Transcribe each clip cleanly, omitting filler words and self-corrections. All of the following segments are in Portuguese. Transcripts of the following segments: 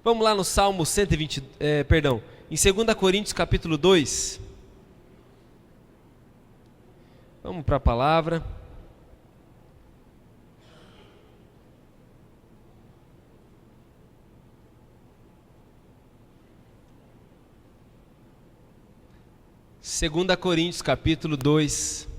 Vamos lá no Salmo 120, em 2 Coríntios capítulo 2. Vamos para a palavra. Segunda Coríntios capítulo 2.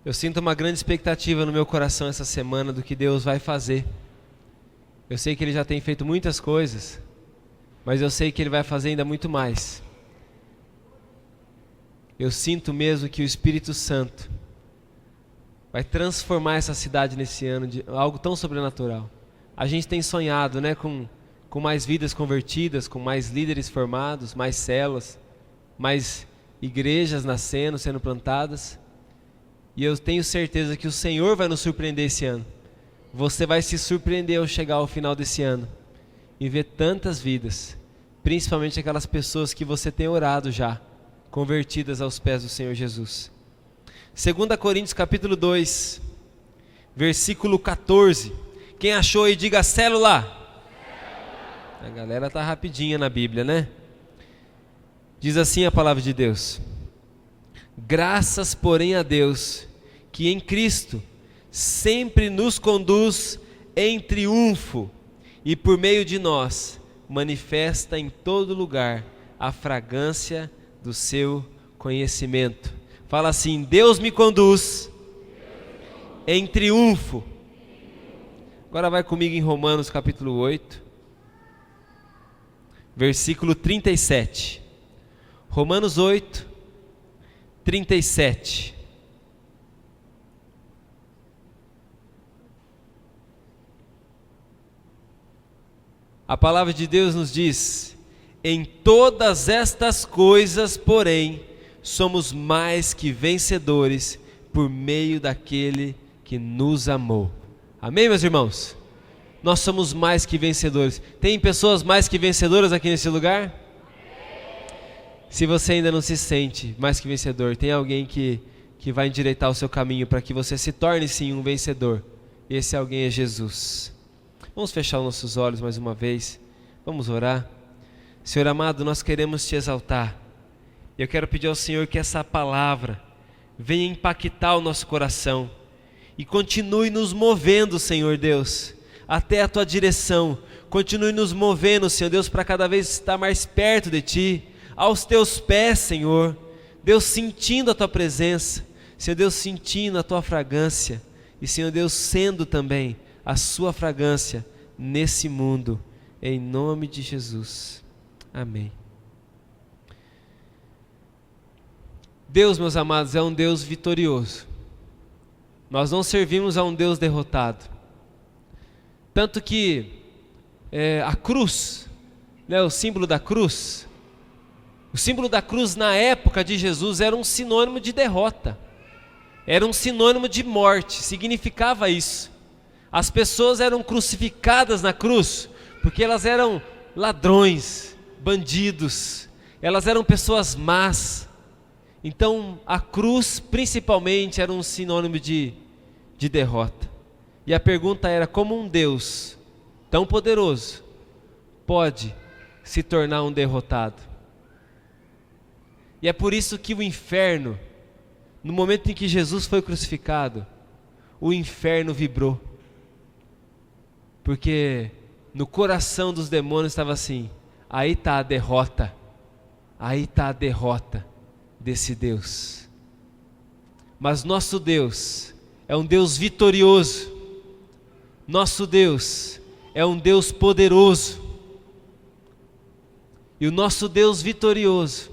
Eu sinto uma grande expectativa no meu coração essa semana do que Deus vai fazer. Eu sei que Ele já tem feito muitas coisas, mas eu sei que Ele vai fazer ainda muito mais. Eu sinto mesmo que o Espírito Santo vai transformar essa cidade nesse ano de algo tão sobrenatural. A gente tem sonhado, né, com mais vidas convertidas, com mais líderes formados, mais células, mais igrejas nascendo, sendo plantadas. E eu tenho certeza que o Senhor vai nos surpreender esse ano. Você vai se surpreender ao chegar ao final desse ano e ver tantas vidas, principalmente aquelas pessoas que você tem orado já, convertidas aos pés do Senhor Jesus. 2 Coríntios capítulo 2, versículo 14. Quem achou aí, diga célula. A galera tá rapidinha na Bíblia, né? Diz assim a palavra de Deus: graças, porém, a Deus, que em Cristo sempre nos conduz em triunfo e por meio de nós manifesta em todo lugar a fragrância do seu conhecimento. Fala assim: Deus me conduz em triunfo. Agora vai comigo em Romanos capítulo 8, versículo 37. Romanos 8, 37. A palavra de Deus nos diz: em todas estas coisas, porém, somos mais que vencedores por meio daquele que nos amou. Amém, meus irmãos? Nós somos mais que vencedores. Tem pessoas mais que vencedoras aqui nesse lugar? Se você ainda não se sente mais que vencedor, tem alguém que vai endireitar o seu caminho para que você se torne sim um vencedor. Esse alguém é Jesus. Vamos fechar os nossos olhos mais uma vez. Vamos orar. Senhor amado, nós queremos te exaltar. Eu quero pedir ao Senhor que essa palavra venha impactar o nosso coração e continue nos movendo, Senhor Deus, até a tua direção. Continue nos movendo, Senhor Deus, para cada vez estar mais perto de ti, aos teus pés, Senhor. Deus, sentindo a tua presença, Senhor Deus, sentindo a tua fragrância, e Senhor Deus, sendo também a sua fragrância nesse mundo, em nome de Jesus. Amém. Deus, meus amados, é um Deus vitorioso. Nós não servimos a um Deus derrotado. Tanto que a cruz, né, o símbolo da cruz na época de Jesus era um sinônimo de derrota. Era um sinônimo de morte, significava isso. As pessoas eram crucificadas na cruz porque elas eram ladrões, bandidos, elas eram pessoas más. Então a cruz principalmente era um sinônimo de derrota. E a pergunta era: como um Deus tão poderoso pode se tornar um derrotado? E é por isso que o inferno, no momento em que Jesus foi crucificado, o inferno vibrou. Porque no coração dos demônios estava assim: aí está a derrota, aí está a derrota desse Deus. Mas nosso Deus é um Deus vitorioso. Nosso Deus é um Deus poderoso. E o nosso Deus vitorioso,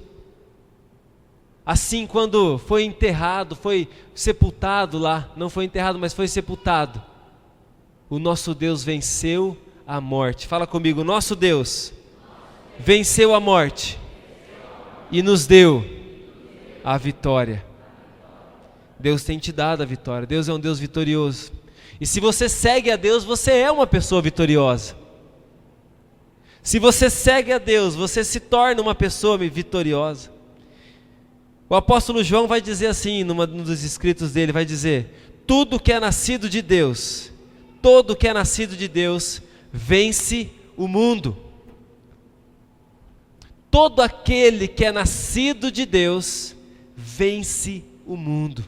assim, quando foi enterrado, foi sepultado lá, não foi enterrado, mas foi sepultado, o nosso Deus venceu a morte. Fala comigo: nosso Deus venceu a morte e nos deu a vitória. Deus tem te dado a vitória. Deus é um Deus vitorioso. E se você segue a Deus, você é uma pessoa vitoriosa. Se você segue a Deus, você se torna uma pessoa vitoriosa. O apóstolo João vai dizer assim, num dos escritos dele, vai dizer: tudo que é nascido de Deus, todo que é nascido de Deus, vence o mundo. Todo aquele que é nascido de Deus, vence o mundo.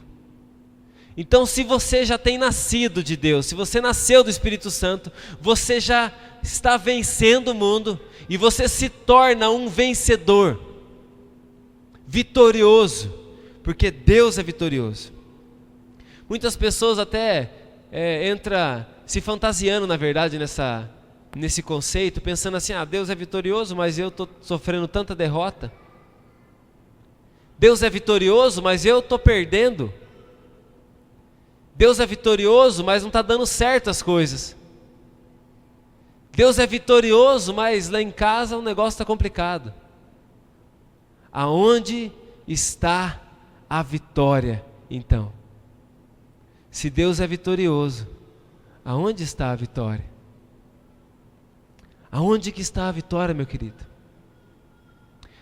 Então, se você já tem nascido de Deus, se você nasceu do Espírito Santo, você já está vencendo o mundo, e você se torna um vencedor, vitorioso, porque Deus é vitorioso. Muitas pessoas até entram se fantasiando, na verdade, nesse conceito, pensando assim, Deus é vitorioso, mas eu estou sofrendo tanta derrota. Deus é vitorioso, mas eu estou perdendo. Deus é vitorioso, mas não está dando certo as coisas. Deus é vitorioso, mas lá em casa o negócio está complicado. Aonde está a vitória, então? Se Deus é vitorioso, aonde está a vitória? Aonde que está a vitória, meu querido?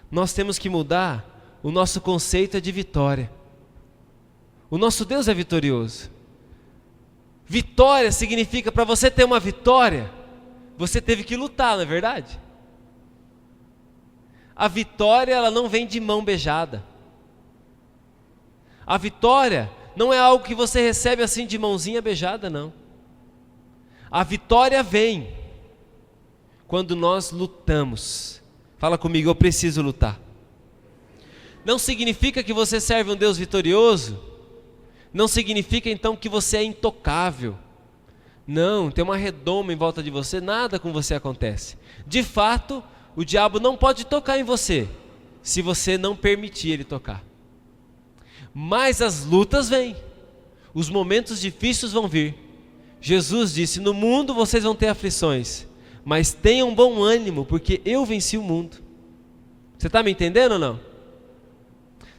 Nós temos que mudar o nosso conceito de vitória. O nosso Deus é vitorioso. Vitória significa, para você ter uma vitória, você teve que lutar, não é verdade? A vitória, ela não vem de mão beijada. A vitória não é algo que você recebe assim de mãozinha beijada, não. A vitória vem quando nós lutamos. Fala comigo, eu preciso lutar. Não significa que você serve um Deus vitorioso. Não significa então que você é intocável. Não, tem uma redoma em volta de você, nada com você acontece. De fato, o diabo não pode tocar em você, se você não permitir ele tocar. Mas as lutas vêm, os momentos difíceis vão vir. Jesus disse, no mundo vocês vão ter aflições, mas tenham bom ânimo, porque eu venci o mundo. Você está me entendendo ou não?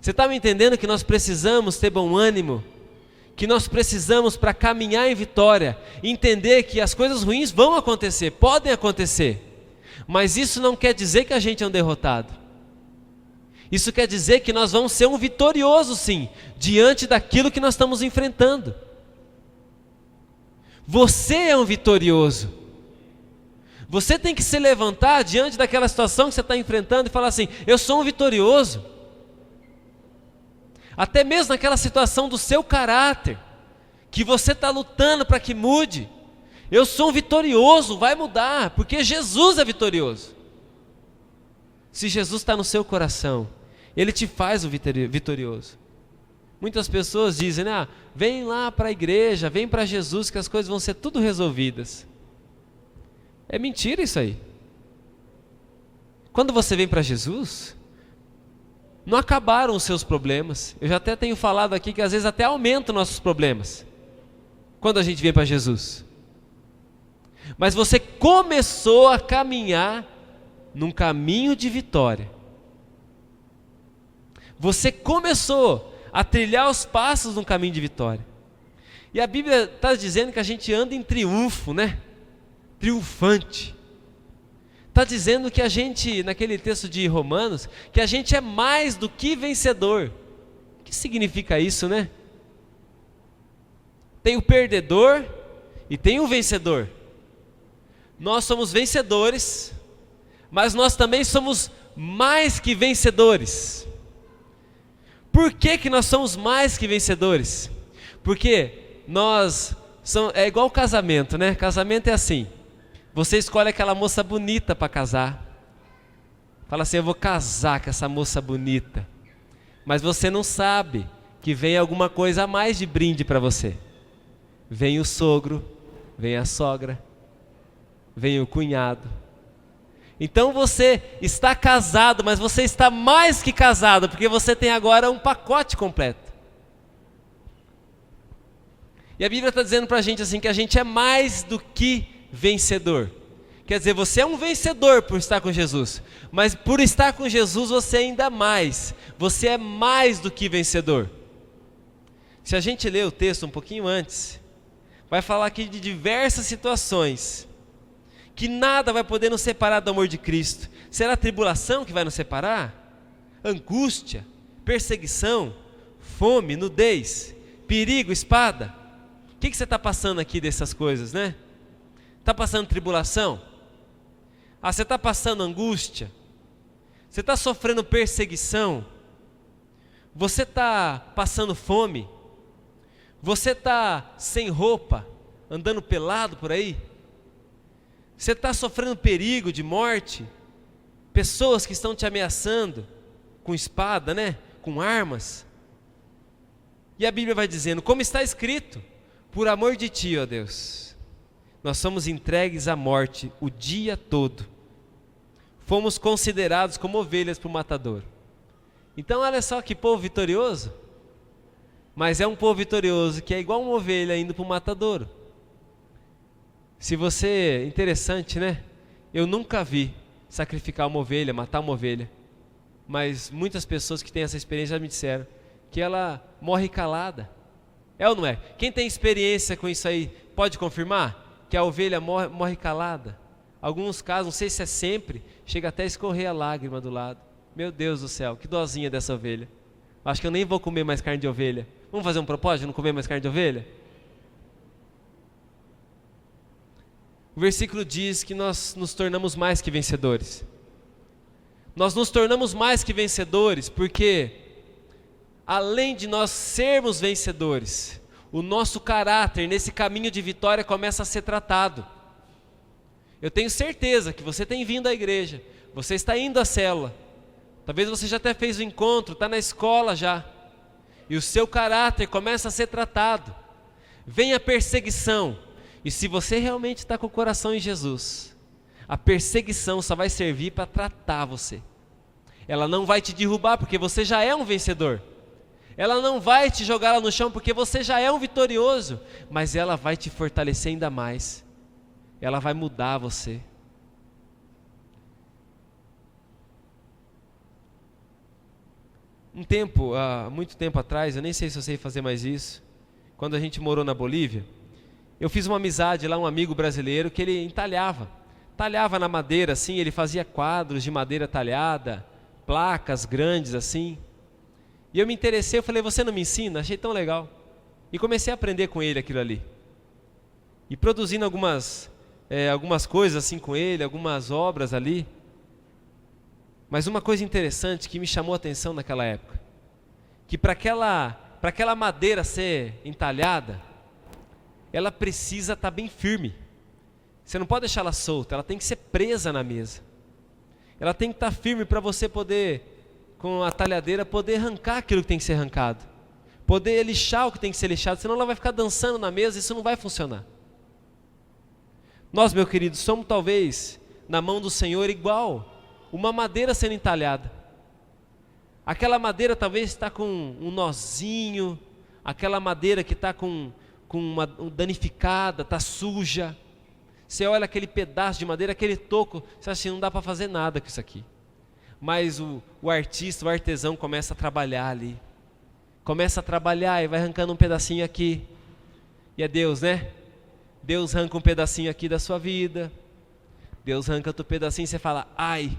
Você está me entendendo que nós precisamos ter bom ânimo? Que nós precisamos, para caminhar em vitória, entender que as coisas ruins vão acontecer, podem acontecer, mas isso não quer dizer que a gente é um derrotado. Isso quer dizer que nós vamos ser um vitorioso, sim, diante daquilo que nós estamos enfrentando. Você é um vitorioso. Você tem que se levantar diante daquela situação que você está enfrentando e falar assim, eu sou um vitorioso. Até mesmo naquela situação do seu caráter, que você está lutando para que mude, eu sou um vitorioso, vai mudar, porque Jesus é vitorioso. Se Jesus está no seu coração, Ele te faz o vitorioso. Muitas pessoas dizem, vem lá para a igreja, vem para Jesus que as coisas vão ser tudo resolvidas. É mentira isso aí. Quando você vem para Jesus, não acabaram os seus problemas. Eu já até tenho falado aqui que às vezes até aumentam nossos problemas quando a gente vem para Jesus. Mas você começou a caminhar num caminho de vitória. Você começou a trilhar os passos num caminho de vitória. E a Bíblia está dizendo que a gente anda em triunfo, né? Triunfante. Está dizendo que a gente, naquele texto de Romanos, que a gente é mais do que vencedor. O que significa isso, né? Tem o perdedor e tem o vencedor. Nós somos vencedores, mas nós também somos mais que vencedores. Por que nós somos mais que vencedores? Porque é igual o casamento, né? Casamento é assim. Você escolhe aquela moça bonita para casar. Fala assim, eu vou casar com essa moça bonita. Mas você não sabe que vem alguma coisa a mais de brinde para você. Vem o sogro, vem a sogra, vem o cunhado. Então você está casado, mas você está mais que casado, porque você tem agora um pacote completo. E a Bíblia está dizendo para a gente assim, que a gente é mais do que vencedor. Quer dizer, você é um vencedor por estar com Jesus, mas por estar com Jesus você ainda mais, você é mais do que vencedor. Se a gente ler o texto um pouquinho antes, vai falar aqui de diversas situações, que nada vai poder nos separar do amor de Cristo. Será a tribulação que vai nos separar? Angústia, perseguição, fome, nudez, perigo, espada? que você está passando aqui dessas coisas, né? Está passando tribulação? Você está passando angústia? Você está sofrendo perseguição? Você está passando fome? Você está sem roupa, andando pelado por aí? Você está sofrendo perigo de morte? Pessoas que estão te ameaçando com espada, né? Com armas? E a Bíblia vai dizendo, como está escrito, por amor de ti, ó Deus, nós somos entregues à morte o dia todo. Fomos considerados como ovelhas para o matador. Então olha só que povo vitorioso. Mas é um povo vitorioso que é igual uma ovelha indo para o matadouro. Se você, interessante, né? Eu nunca vi sacrificar uma ovelha, matar uma ovelha. Mas muitas pessoas que têm essa experiência já me disseram que ela morre calada. É ou não é? Quem tem experiência com isso aí pode confirmar que a ovelha morre calada? Alguns casos, não sei se é sempre, chega até a escorrer a lágrima do lado. Meu Deus do céu, que dozinha dessa ovelha. Acho que eu nem vou comer mais carne de ovelha. Vamos fazer um propósito de não comer mais carne de ovelha? O versículo diz que nós nos tornamos mais que vencedores. Nós nos tornamos mais que vencedores porque, além de nós sermos vencedores, o nosso caráter nesse caminho de vitória começa a ser tratado. Eu tenho certeza que você tem vindo à igreja, você está indo à célula, talvez você já até fez o encontro, está na escola já, e o seu caráter começa a ser tratado. Vem a perseguição, e se você realmente está com o coração em Jesus, a perseguição só vai servir para tratar você. Ela não vai te derrubar porque você já é um vencedor. Ela não vai te jogar lá no chão porque você já é um vitorioso, mas ela vai te fortalecer ainda mais. Ela vai mudar você. Há muito tempo atrás, eu nem sei se eu sei fazer mais isso, quando a gente morou na Bolívia, eu fiz uma amizade lá, um amigo brasileiro que ele talhava na madeira assim, ele fazia quadros de madeira talhada, placas grandes assim, e eu me interessei, eu falei, você não me ensina? Achei tão legal, e comecei a aprender com ele aquilo ali, e produzindo algumas coisas assim com ele, algumas obras ali. Mas uma coisa interessante que me chamou a atenção naquela época, que para aquela madeira ser entalhada, ela precisa estar bem firme. Você não pode deixar ela solta, ela tem que ser presa na mesa. Ela tem que estar firme para você poder, com a talhadeira, poder arrancar aquilo que tem que ser arrancado, poder lixar o que tem que ser lixado, senão ela vai ficar dançando na mesa e isso não vai funcionar. Nós, meu querido, somos talvez na mão do Senhor igual uma madeira sendo entalhada. Aquela madeira talvez está com um nozinho, aquela madeira que está com uma danificada, está suja. Você olha aquele pedaço de madeira, aquele toco, você acha que não dá para fazer nada com isso aqui. Mas o artista, o artesão começa a trabalhar ali. Começa a trabalhar e vai arrancando um pedacinho aqui. E é Deus, né? Deus arranca um pedacinho aqui da sua vida. Deus arranca outro pedacinho e você fala, ai.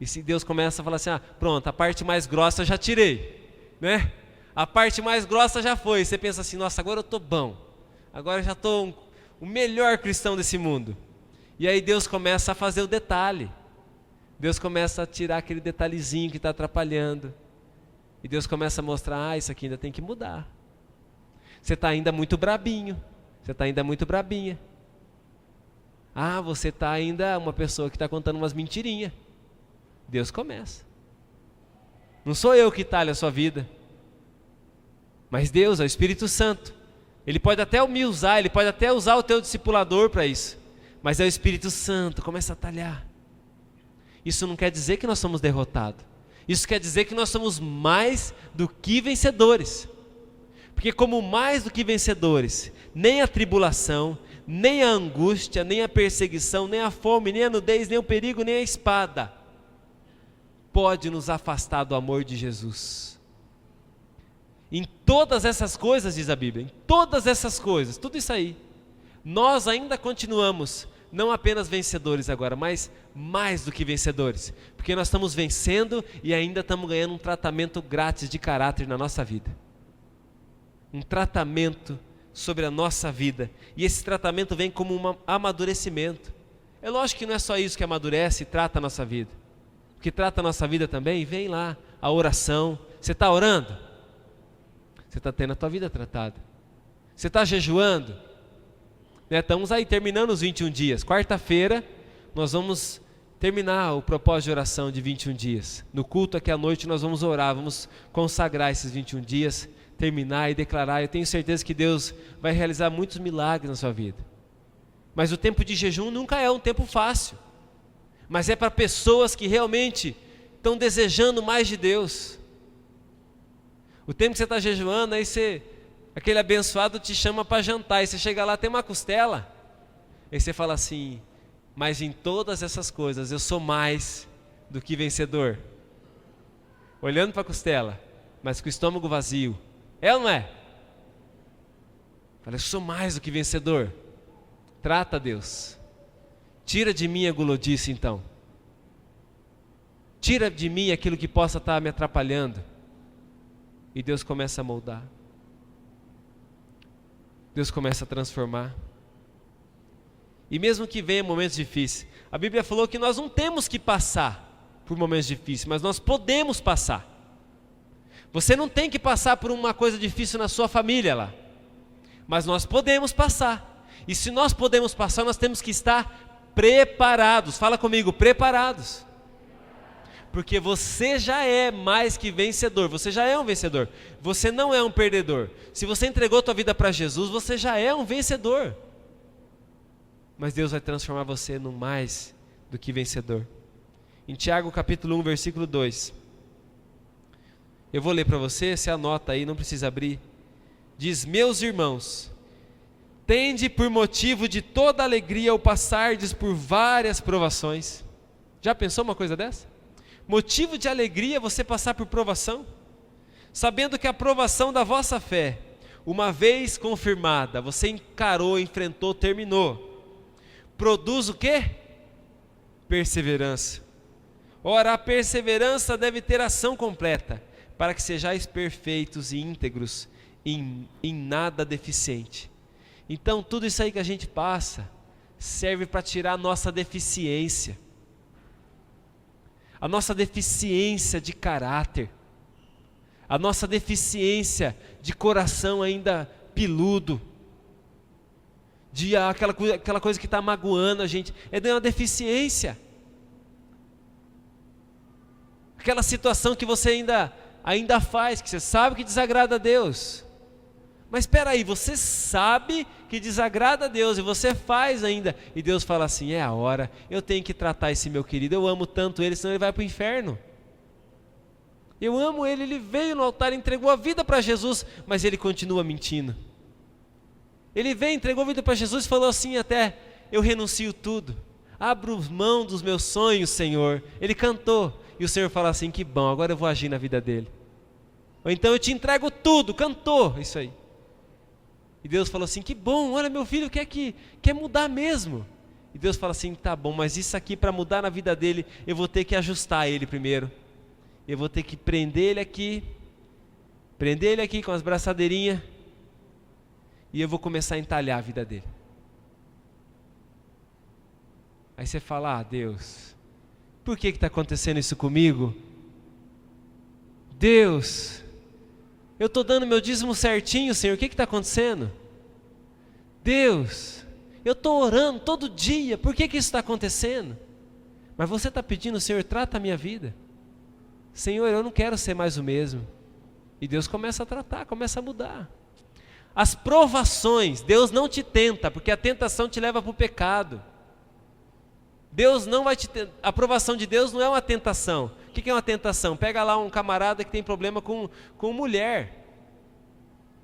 E se Deus começa a falar assim, pronto, a parte mais grossa eu já tirei, né? A parte mais grossa já foi. Você pensa assim, nossa, agora eu estou bom. Agora eu já estou o melhor cristão desse mundo. E aí Deus começa a fazer o detalhe. Deus começa a tirar aquele detalhezinho que está atrapalhando. E Deus começa a mostrar, isso aqui ainda tem que mudar. Você está ainda muito brabinho. Você está ainda muito brabinha. Você está ainda uma pessoa que está contando umas mentirinhas. Deus começa. Não sou eu que talho a sua vida, mas Deus, é o Espírito Santo. Ele pode até me usar, ele pode até usar o teu discipulador para isso, mas é o Espírito Santo, começa a talhar. Isso não quer dizer que nós somos derrotados. Isso quer dizer que nós somos mais do que vencedores. Porque como mais do que vencedores, nem a tribulação, nem a angústia, nem a perseguição, nem a fome, nem a nudez, nem o perigo, nem a espada pode nos afastar do amor de Jesus. Em todas essas coisas, diz a Bíblia, em todas essas coisas, tudo isso aí, nós ainda continuamos, não apenas vencedores agora, mas mais do que vencedores, porque nós estamos vencendo e ainda estamos ganhando um tratamento grátis de caráter na nossa vida. Um tratamento sobre a nossa vida. E esse tratamento vem como um amadurecimento. É lógico que não é só isso que amadurece e trata a nossa vida. O que trata a nossa vida também, vem lá, a oração. Você está orando? Você está tendo a tua vida tratada. Você está jejuando? Estamos aí terminando os 21 dias. Quarta-feira nós vamos terminar o propósito de oração de 21 dias. No culto aqui à noite nós vamos orar, vamos consagrar esses 21 dias, terminar e declarar. Eu tenho certeza que Deus vai realizar muitos milagres na sua vida. Mas o tempo de jejum nunca é um tempo fácil. Mas é para pessoas que realmente estão desejando mais de Deus. O tempo que você está jejuando, aí aquele abençoado te chama para jantar, e você chega lá, tem uma costela. Aí você fala assim, mas em todas essas coisas eu sou mais do que vencedor. Olhando para a costela, mas com o estômago vazio. É ou não é? Fala, eu sou mais do que vencedor. Trata, Deus. Tira de mim a gulodice então. Tira de mim aquilo que possa estar me atrapalhando. E Deus começa a moldar. Deus começa a transformar. E mesmo que venha momentos difíceis, a Bíblia falou que nós não temos que passar por momentos difíceis, mas nós podemos passar. Você não tem que passar por uma coisa difícil na sua família lá, mas nós podemos passar. E se nós podemos passar, nós temos que estar preparados. Fala comigo, preparados. Porque você já é mais que vencedor, você já é um vencedor, você não é um perdedor. Se você entregou a tua vida para Jesus, você já é um vencedor. Mas Deus vai transformar você no mais do que vencedor. Em Tiago capítulo 1, versículo 2. Eu vou ler para você, você anota aí, não precisa abrir. Diz, meus irmãos, tende por motivo de toda alegria ao passardes por várias provações. Já pensou uma coisa dessa? Motivo de alegria você passar por provação? Sabendo que a provação da vossa fé, uma vez confirmada, você encarou, enfrentou, terminou. Produz o quê? Perseverança. Ora, a perseverança deve ter ação completa, para que sejais perfeitos e íntegros, em nada deficiente. Então tudo isso aí que a gente passa, serve para tirar a nossa deficiência. A nossa deficiência de caráter, a nossa deficiência de coração ainda peludo, de aquela coisa que está magoando a gente, é de uma deficiência. Aquela situação que você ainda faz, que você sabe que desagrada a Deus. Mas espera aí, você sabe que desagrada a Deus e você faz ainda. E Deus fala assim, é a hora, eu tenho que tratar esse meu querido, eu amo tanto ele, senão ele vai para o inferno. Eu amo ele, ele veio no altar, entregou a vida para Jesus, mas ele continua mentindo. Ele veio, entregou a vida para Jesus e falou assim até, eu renuncio tudo, abro mão dos meus sonhos, Senhor. Ele cantou, e o Senhor fala assim, que bom, agora eu vou agir na vida dele. Ou então eu te entrego tudo, cantou, isso aí. E Deus falou assim, que bom, olha meu filho quer mudar mesmo. E Deus fala assim, tá bom, mas isso aqui para mudar na vida dele, eu vou ter que ajustar ele primeiro. Eu vou ter que prender ele aqui com as braçadeirinhas, e eu vou começar a entalhar a vida dele. Aí você fala, Deus, por que está acontecendo isso comigo? Deus, eu estou dando meu dízimo certinho, Senhor, o que está acontecendo? Deus, eu estou orando todo dia, por que isso está acontecendo? Mas você está pedindo, Senhor, trata a minha vida. Senhor, eu não quero ser mais o mesmo. E Deus começa a tratar, começa a mudar. As provações, Deus não te tenta, porque a tentação te leva para o pecado. Deus não vai a aprovação de Deus não é uma tentação. O que é uma tentação? Pega lá um camarada que tem problema com mulher.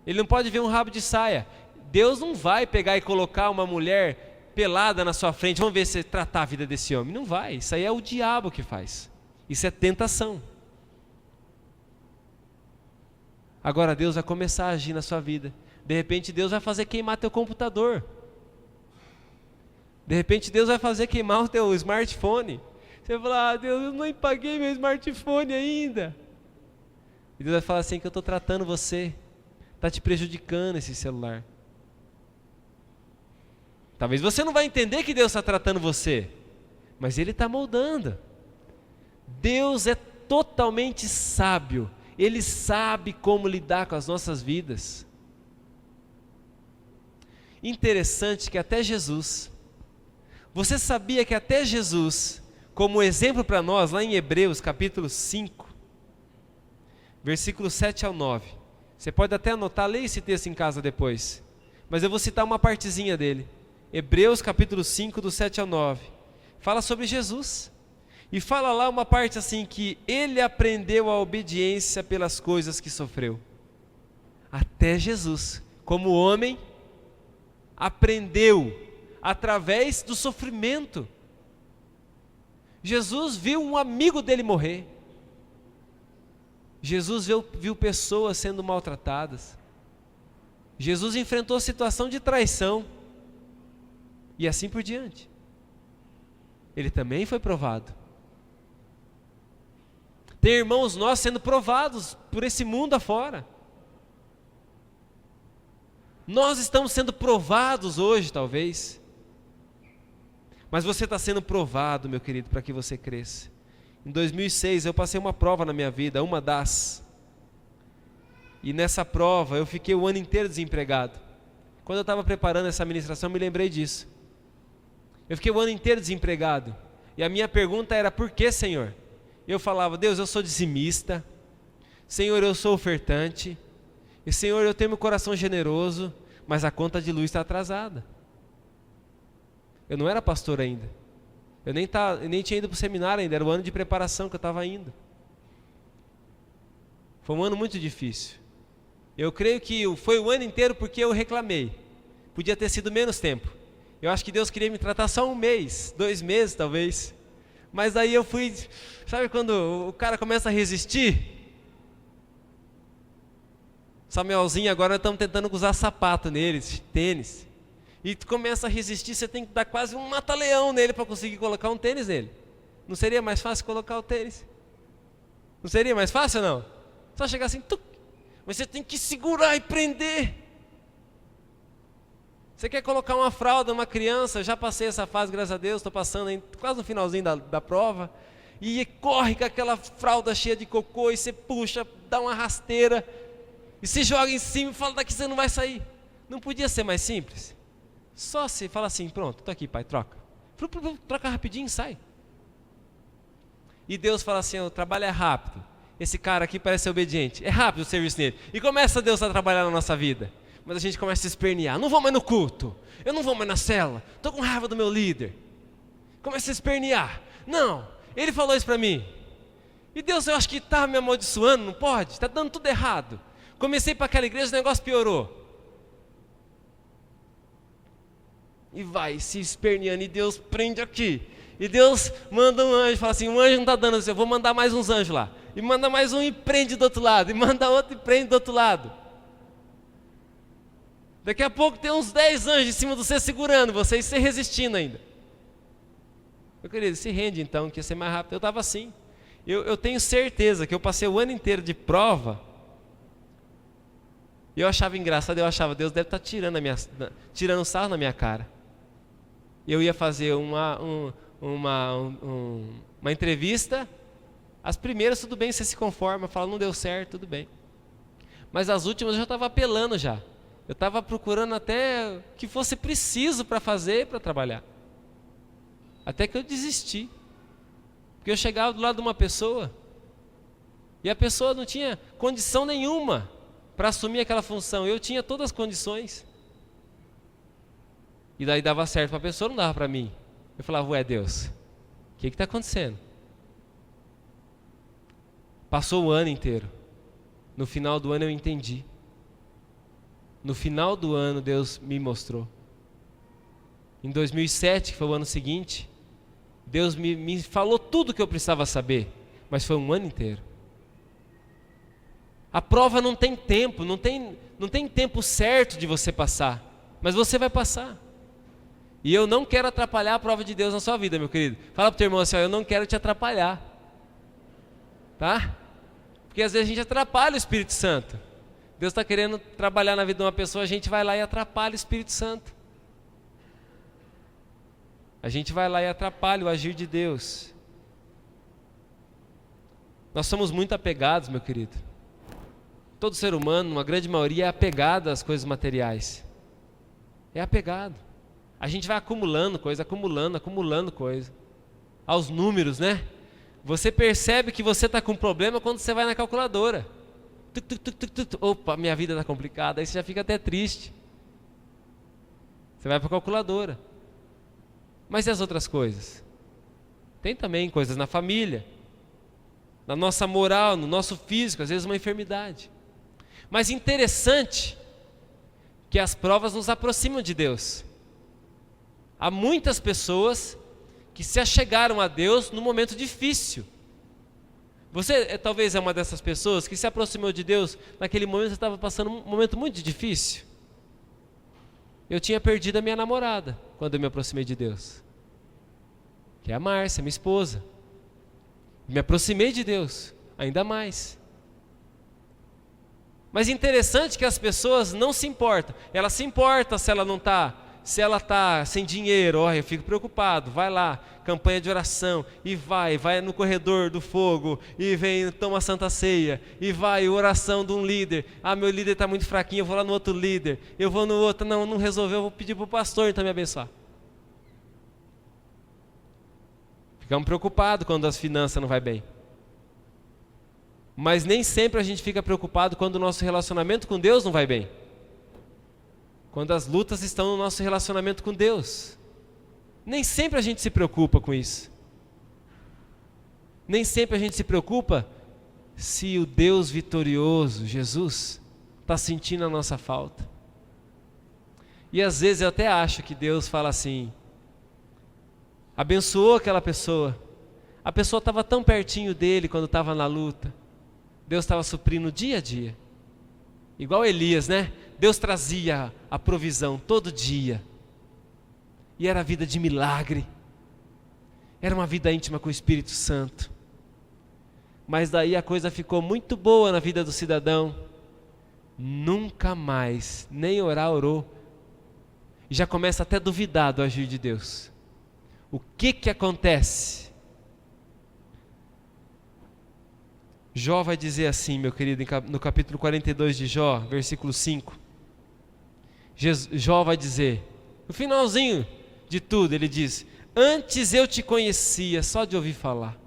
Ele não pode ver um rabo de saia. Deus não vai pegar e colocar uma mulher pelada na sua frente. Vamos ver se tratar a vida desse homem. Não vai. Isso aí é o diabo que faz. Isso é tentação. Agora Deus vai começar a agir na sua vida. De repente Deus vai fazer queimar teu computador. De repente Deus vai fazer queimar o teu smartphone. Você vai falar, Deus, eu não paguei meu smartphone ainda. E Deus vai falar assim, que eu estou tratando você. Está te prejudicando esse celular. Talvez você não vai entender que Deus está tratando você, mas Ele está moldando. Deus é totalmente sábio. Ele sabe como lidar com as nossas vidas. Interessante que até Jesus, você sabia que até Jesus, como exemplo para nós, lá em Hebreus capítulo 5, versículos 7 ao 9, você pode até anotar, leia esse texto em casa depois, mas eu vou citar uma partezinha dele. Hebreus capítulo 5, do 7 ao 9, fala sobre Jesus, e fala lá uma parte assim, que ele aprendeu a obediência pelas coisas que sofreu. Até Jesus, como homem, aprendeu através do sofrimento. Jesus viu um amigo dele morrer. Jesus viu pessoas sendo maltratadas. Jesus enfrentou situação de traição. E assim por diante. Ele também foi provado. Tem irmãos nossos sendo provados por esse mundo afora. Nós estamos sendo provados hoje, talvez. Mas você está sendo provado, meu querido, para que você cresça. Em 2006 eu passei uma prova na minha vida, uma das. E nessa prova eu fiquei o ano inteiro desempregado. Quando eu estava preparando essa ministração, eu me lembrei disso. Eu fiquei o ano inteiro desempregado. E a minha pergunta era: por que, Senhor? Eu falava: Deus, eu sou dizimista. Senhor, eu sou ofertante. E Senhor, eu tenho meu coração generoso, mas a conta de luz está atrasada. Eu não era pastor ainda. Eu nem tinha ido para o seminário ainda, era o ano de preparação que eu estava indo. Foi um ano muito difícil. Eu creio que foi o ano inteiro porque eu reclamei. Podia ter sido menos tempo. Eu acho que Deus queria me tratar só 1 mês, 2 meses talvez. Mas aí eu fui, sabe quando o cara começa a resistir? Samuelzinho, agora nós estamos tentando usar sapato neles, tênis. E tu começa a resistir, você tem que dar quase um mata-leão nele para conseguir colocar um tênis nele. Não seria mais fácil colocar o tênis? Não seria mais fácil ou não? Só chegar assim, tuc, mas você tem que segurar e prender. Você quer colocar uma fralda numa criança? Já passei essa fase, graças a Deus, estou passando aí, quase no finalzinho da prova. E corre com aquela fralda cheia de cocô e você puxa, dá uma rasteira. E se joga em cima e fala: daqui você não vai sair. Não podia ser mais simples? Só se fala assim: pronto, estou aqui, pai, troca. Troca rapidinho e sai. E Deus fala assim: o trabalho é rápido. Esse cara aqui parece ser obediente. É rápido o serviço dele. E começa Deus a trabalhar na nossa vida. Mas a gente começa a se espernear. Não vou mais no culto. Eu não vou mais na cela. Estou com raiva do meu líder. Começa a espernear. Não, ele falou isso para mim. E Deus, eu acho que está me amaldiçoando, não pode? Está dando tudo errado. Comecei para aquela igreja, o negócio piorou. E vai se esperneando, e Deus prende aqui. E Deus manda um anjo, fala assim: um anjo não está dando, eu vou mandar mais uns anjos lá. E manda mais um e prende do outro lado. E manda outro e prende do outro lado. Daqui a pouco tem uns 10 anjos em cima de você segurando você e você resistindo ainda. Meu querido, se rende então, que ia ser mais rápido. Eu estava assim. Eu tenho certeza que eu passei o ano inteiro de prova. E eu achava engraçado, Deus deve estar tirando sarro na minha cara. Eu ia fazer uma entrevista. As primeiras, tudo bem, você se conforma, fala: não deu certo, tudo bem. Mas as últimas eu já estava apelando já. Eu estava procurando até que fosse preciso para fazer, para trabalhar. Até que eu desisti. Porque eu chegava do lado de uma pessoa e a pessoa não tinha condição nenhuma para assumir aquela função. Eu tinha todas as condições. E daí dava certo para a pessoa, não dava para mim. Eu falava: ué, Deus, o que está acontecendo? Passou o ano inteiro. No final do ano eu entendi. No final do ano Deus me mostrou. Em 2007, que foi o ano seguinte, Deus me falou tudo o que eu precisava saber. Mas foi um ano inteiro. A prova não tem tempo, não tem tempo certo de você passar. Mas você vai passar. E eu não quero atrapalhar a prova de Deus na sua vida, meu querido. Fala para o teu irmão assim: ó, eu não quero te atrapalhar. Tá? Porque às vezes a gente atrapalha o Espírito Santo. Deus está querendo trabalhar na vida de uma pessoa, a gente vai lá e atrapalha o Espírito Santo. A gente vai lá e atrapalha o agir de Deus. Nós somos muito apegados, meu querido. Todo ser humano, uma grande maioria, é apegado às coisas materiais. É apegado. A gente vai acumulando coisa, acumulando coisa. Aos números, né? Você percebe que você está com problema quando você vai na calculadora. Opa, minha vida está complicada. Aí você já fica até triste. Você vai para a calculadora. Mas e as outras coisas? Tem também coisas na família, na nossa moral, no nosso físico, às vezes uma enfermidade. Mas interessante que as provas nos aproximam de Deus. Há muitas pessoas que se achegaram a Deus no momento difícil. Você talvez é uma dessas pessoas que se aproximou de Deus naquele momento que você estava passando um momento muito difícil. Eu tinha perdido a minha namorada quando eu me aproximei de Deus, que é a Márcia, minha esposa. Me aproximei de Deus, ainda mais. Mas interessante que as pessoas não se importam. Ela se importa se ela não está, se ela está sem dinheiro. Olha, eu fico preocupado. Vai lá, campanha de oração, e vai no corredor do fogo, e vem, toma Santa Ceia, e vai, oração de um líder. Ah, meu líder está muito fraquinho, eu vou lá no outro líder. Eu vou no outro, não resolveu, eu vou pedir para o pastor então me abençoar. Ficamos preocupados quando as finanças não vai bem. Mas nem sempre a gente fica preocupado quando o nosso relacionamento com Deus não vai bem. Quando as lutas estão no nosso relacionamento com Deus. Nem sempre a gente se preocupa com isso. Nem sempre a gente se preocupa se o Deus vitorioso, Jesus, está sentindo a nossa falta. E às vezes eu até acho que Deus fala assim, abençoou aquela pessoa. A pessoa estava tão pertinho dele quando estava na luta. Deus estava suprindo dia a dia. Igual Elias, né? Deus trazia a provisão todo dia. E era vida de milagre. Era uma vida íntima com o Espírito Santo. Mas daí a coisa ficou muito boa na vida do cidadão. Nunca mais, nem orar, orou. E já começa até a duvidar do agir de Deus. O que acontece? Jó vai dizer assim, meu querido, no capítulo 42 de Jó, versículo 5. Jó vai dizer, no finalzinho de tudo, ele diz: antes eu te conhecia só de ouvir falar,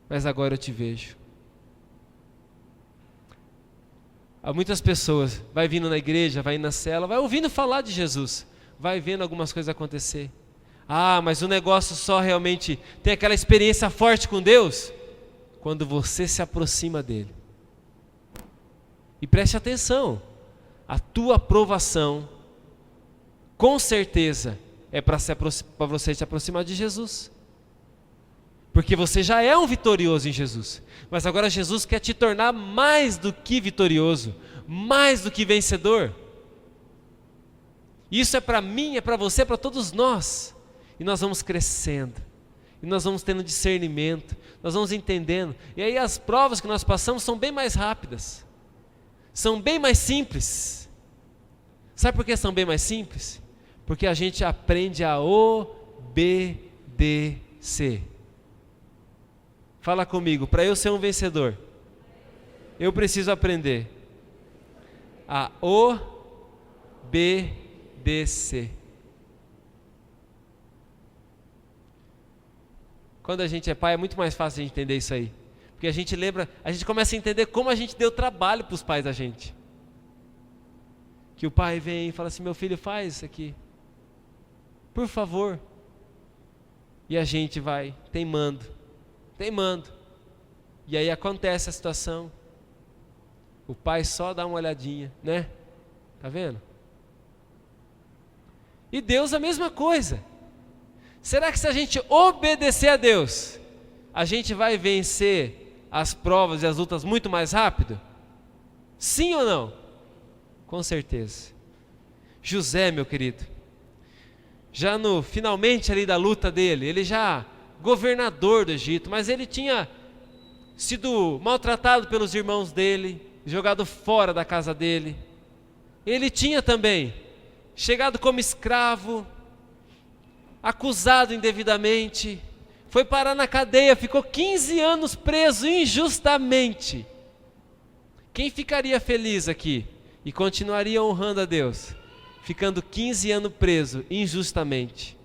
mas agora eu te vejo. Há muitas pessoas, vai vindo na igreja, vai indo na cela, vai ouvindo falar de Jesus, vai vendo algumas coisas acontecer. Ah, mas o negócio só realmente tem aquela experiência forte com Deus quando você se aproxima dele. E preste atenção, a tua aprovação, com certeza, é para você se aproximar de Jesus. Porque você já é um vitorioso em Jesus. Mas agora Jesus quer te tornar mais do que vitorioso, mais do que vencedor. Isso é para mim, é para você, é para todos nós. E nós vamos crescendo. E nós vamos tendo discernimento, nós vamos entendendo. E aí as provas que nós passamos são bem mais rápidas. São bem mais simples. Sabe por que são bem mais simples? Porque a gente aprende a obedecer. Fala comigo, para eu ser um vencedor, eu preciso aprender a obedecer. Quando a gente é pai é muito mais fácil de entender isso aí. Porque a gente lembra, a gente começa a entender como a gente deu trabalho para os pais da gente. Que o pai vem e fala assim, meu filho, faz isso aqui, por favor. E a gente vai teimando. E aí acontece a situação. O pai só dá uma olhadinha, né? Tá vendo? E Deus a mesma coisa. Será que se a gente obedecer a Deus, a gente vai vencer as provas e as lutas muito mais rápido? Sim ou não? Com certeza. José, meu querido, já no finalmente ali da luta dele, ele já governador do Egito, mas ele tinha sido maltratado pelos irmãos dele, jogado fora da casa dele. Ele tinha também chegado como escravo, acusado indevidamente, foi parar na cadeia, ficou 15 anos preso injustamente. Quem ficaria feliz aqui e continuaria honrando a Deus, ficando 15 anos preso injustamente?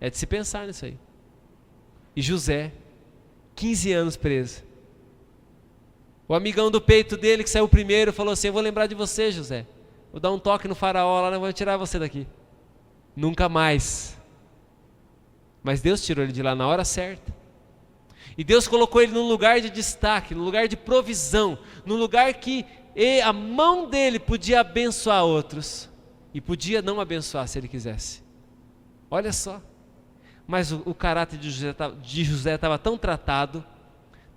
É de se pensar nisso aí. E José, 15 anos preso. O amigão do peito dele, que saiu primeiro, falou assim: eu vou lembrar de você, José. Vou dar um toque no faraó lá, vou tirar você daqui. Nunca mais. Mas Deus tirou ele de lá na hora certa. E Deus colocou ele num lugar de destaque, num lugar de provisão, num lugar que a mão dele podia abençoar outros. E podia não abençoar se ele quisesse. Olha só. Mas o caráter de José estava tão tratado,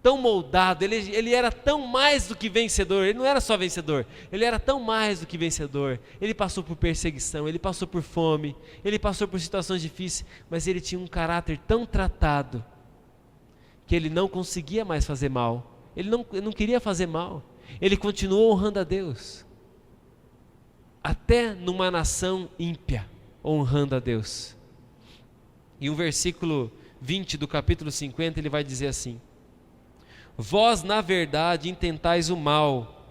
tão moldado, ele era tão mais do que vencedor. Ele não era só vencedor, ele era tão mais do que vencedor. Ele passou por perseguição, ele passou por fome, ele passou por situações difíceis, mas ele tinha um caráter tão tratado, que ele não conseguia mais fazer mal. Ele não queria fazer mal, ele continuou honrando a Deus, até numa nação ímpia, honrando a Deus. E o versículo 20 do capítulo 50, ele vai dizer assim: vós na verdade intentais o mal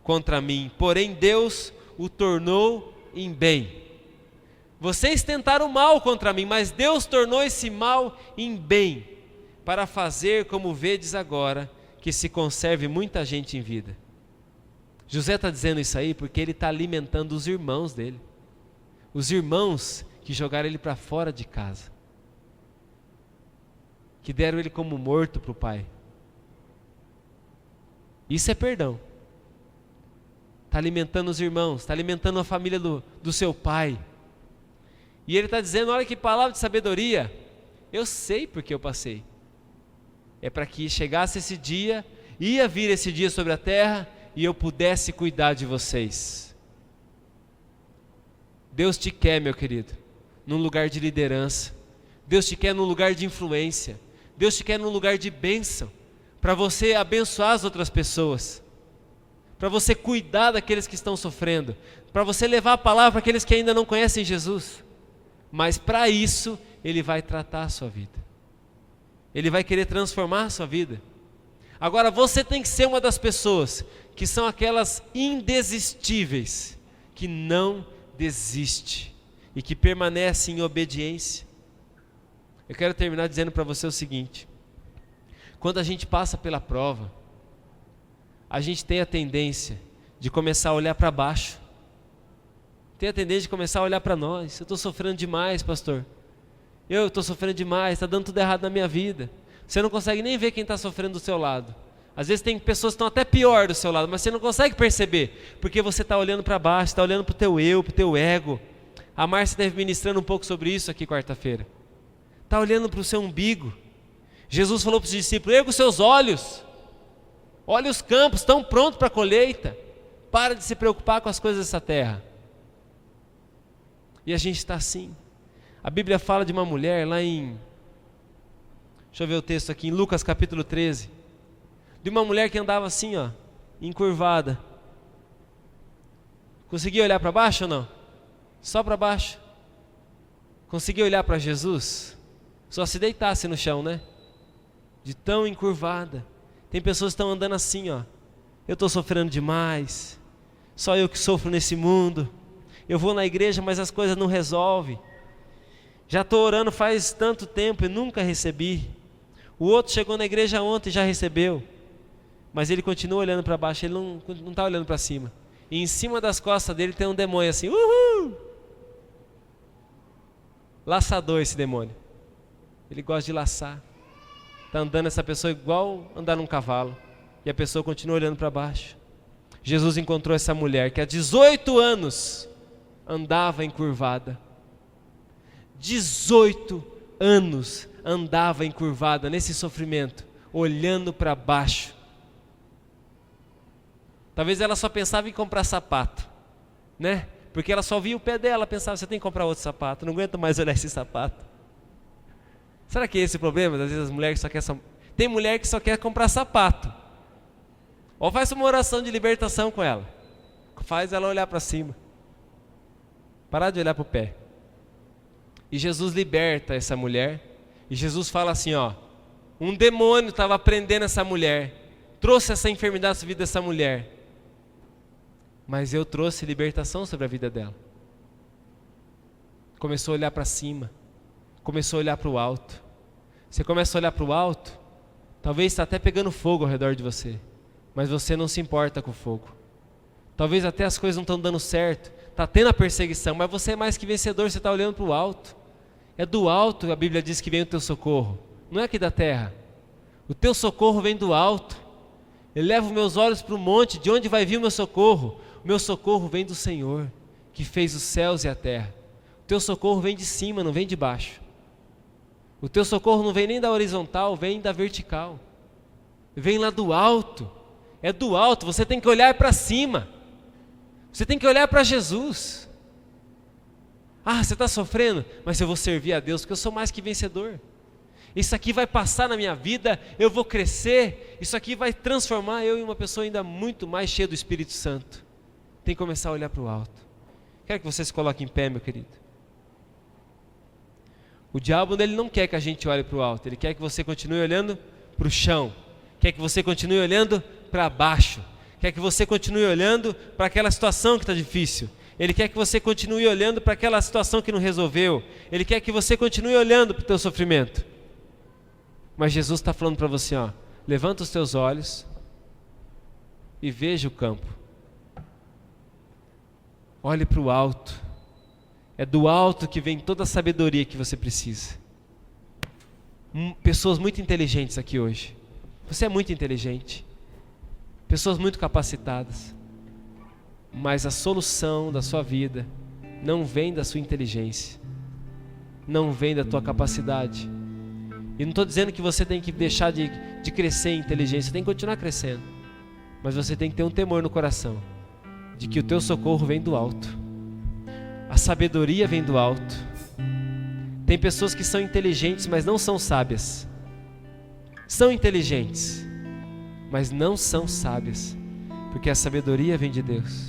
contra mim, porém Deus o tornou em bem. Vocês tentaram o mal contra mim, mas Deus tornou esse mal em bem, para fazer como vedes agora, que se conserve muita gente em vida. José está dizendo isso aí porque ele está alimentando os irmãos dele, os irmãos que jogaram ele para fora de casa, que deram ele como morto para o pai. Isso é perdão. Está alimentando os irmãos, está alimentando a família do seu pai. E ele está dizendo: olha que palavra de sabedoria, eu sei porque eu passei. É para que chegasse esse dia, ia vir esse dia sobre a terra, e eu pudesse cuidar de vocês. Deus te quer, meu querido, num lugar de liderança. Deus te quer num lugar de influência. Deus te quer num lugar de bênção, para você abençoar as outras pessoas, para você cuidar daqueles que estão sofrendo, para você levar a palavra para aqueles que ainda não conhecem Jesus. Mas para isso, Ele vai tratar a sua vida, Ele vai querer transformar a sua vida. Agora você tem que ser uma das pessoas que são aquelas indesistíveis, que não desiste e que permanece em obediência. Eu quero terminar dizendo para você o seguinte: quando a gente passa pela prova, a gente tem a tendência de começar a olhar para baixo, tem a tendência de começar a olhar para nós. Eu estou sofrendo demais, pastor, eu estou sofrendo demais, está dando tudo errado na minha vida. Você não consegue nem ver quem está sofrendo do seu lado. Às vezes tem pessoas que estão até pior do seu lado, mas você não consegue perceber, porque você está olhando para baixo, está olhando para o teu eu, para o teu ego. A Márcia esteve ministrando um pouco sobre isso aqui quarta-feira. Está olhando para o seu umbigo. Jesus falou para os discípulos: erga os seus olhos, olha os campos, estão prontos para a colheita. Para de se preocupar com as coisas dessa terra. E a gente está assim. A Bíblia fala de uma mulher lá deixa eu ver o texto aqui, em Lucas capítulo 13, de uma mulher que andava assim, ó, encurvada. Conseguia olhar para baixo ou não? Só para baixo. Conseguia olhar para Jesus? Só se deitasse no chão, né? De tão encurvada. Tem pessoas que estão andando assim, ó: eu estou sofrendo demais, só eu que sofro nesse mundo. Eu vou na igreja, mas as coisas não resolvem. Já estou orando faz tanto tempo e nunca recebi. O outro chegou na igreja ontem e já recebeu, mas ele continua olhando para baixo, ele não está olhando para cima. E em cima das costas dele tem um demônio assim, uhul! Laçador esse demônio. Ele gosta de laçar. Está andando essa pessoa igual andar num cavalo. E a pessoa continua olhando para baixo. Jesus encontrou essa mulher que há 18 anos andava encurvada. 18 anos andava encurvada nesse sofrimento, olhando para baixo. Talvez ela só pensava em comprar sapato, né? Porque ela só via o pé dela, pensava: você tem que comprar outro sapato, não aguento mais olhar esse sapato. Será que é esse o problema? Às vezes as mulheres só querem... Tem mulher que só quer comprar sapato. Ou faz uma oração de libertação com ela. Faz ela olhar para cima. Parar de olhar para o pé. E Jesus liberta essa mulher. E Jesus fala assim, ó, um demônio estava prendendo essa mulher, trouxe essa enfermidade sobre a vida dessa mulher, mas eu trouxe libertação sobre a vida dela. Começou a olhar para cima, começou a olhar para o alto. Você começa a olhar para o alto, talvez está até pegando fogo ao redor de você, mas você não se importa com o fogo. Talvez até as coisas não estão dando certo, está tendo a perseguição, mas você é mais que vencedor, você está olhando para o alto. É do alto, a Bíblia diz que vem o teu socorro, não é aqui da terra. O teu socorro vem do alto. Eu levo meus olhos para o monte, de onde vai vir o meu socorro? O meu socorro vem do Senhor, que fez os céus e a terra. O teu socorro vem de cima, não vem de baixo. O teu socorro não vem nem da horizontal, vem da vertical. Vem lá do alto. É do alto, você tem que olhar para cima. Você tem que olhar para Jesus. Ah, você está sofrendo? Mas eu vou servir a Deus, porque eu sou mais que vencedor. Isso aqui vai passar na minha vida, eu vou crescer. Isso aqui vai transformar eu em uma pessoa ainda muito mais cheia do Espírito Santo. Tem que começar a olhar para o alto. Quero que você se coloque em pé, meu querido. O diabo ele não quer que a gente olhe para o alto. Ele quer que você continue olhando para o chão. Quer que você continue olhando para baixo. Quer que você continue olhando para aquela situação que está difícil. Ele quer que você continue olhando para aquela situação que não resolveu. Ele quer que você continue olhando para o teu sofrimento. Mas Jesus está falando para você, ó, levanta os teus olhos e veja o campo. Olhe para o alto. É do alto que vem toda a sabedoria que você precisa. Pessoas muito inteligentes aqui hoje. Você é muito inteligente. Pessoas muito capacitadas. Mas a solução da sua vida não vem da sua inteligência, não vem da tua capacidade. E não estou dizendo que você tem que deixar de crescer em inteligência, você tem que continuar crescendo. Mas você tem que ter um temor no coração, de que o teu socorro vem do alto. A sabedoria vem do alto. Tem pessoas que são inteligentes, mas não são sábias. São inteligentes, mas não são sábias, porque a sabedoria vem de Deus.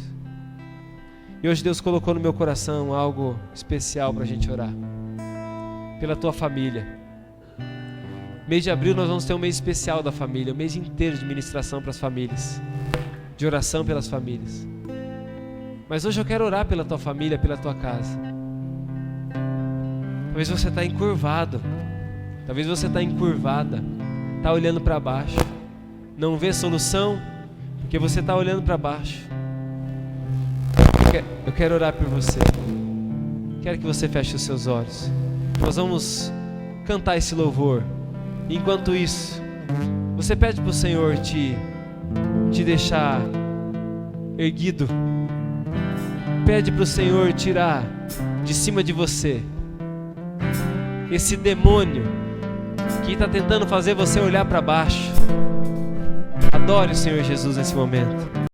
E hoje Deus colocou no meu coração algo especial para a gente orar. Pela tua família. Mês de abril nós vamos ter um mês especial da família, um mês inteiro de ministração para as famílias, de oração pelas famílias. Mas hoje eu quero orar pela tua família, pela tua casa. Talvez você está encurvado, talvez você está encurvada, está olhando para baixo, não vê solução, porque você está olhando para baixo. Eu quero orar por você. Quero que você feche os seus olhos. Nós vamos cantar esse louvor. Enquanto isso, você pede para o Senhor te deixar erguido. Pede para o Senhor tirar de cima de você esse demônio que está tentando fazer você olhar para baixo. Adore o Senhor Jesus nesse momento.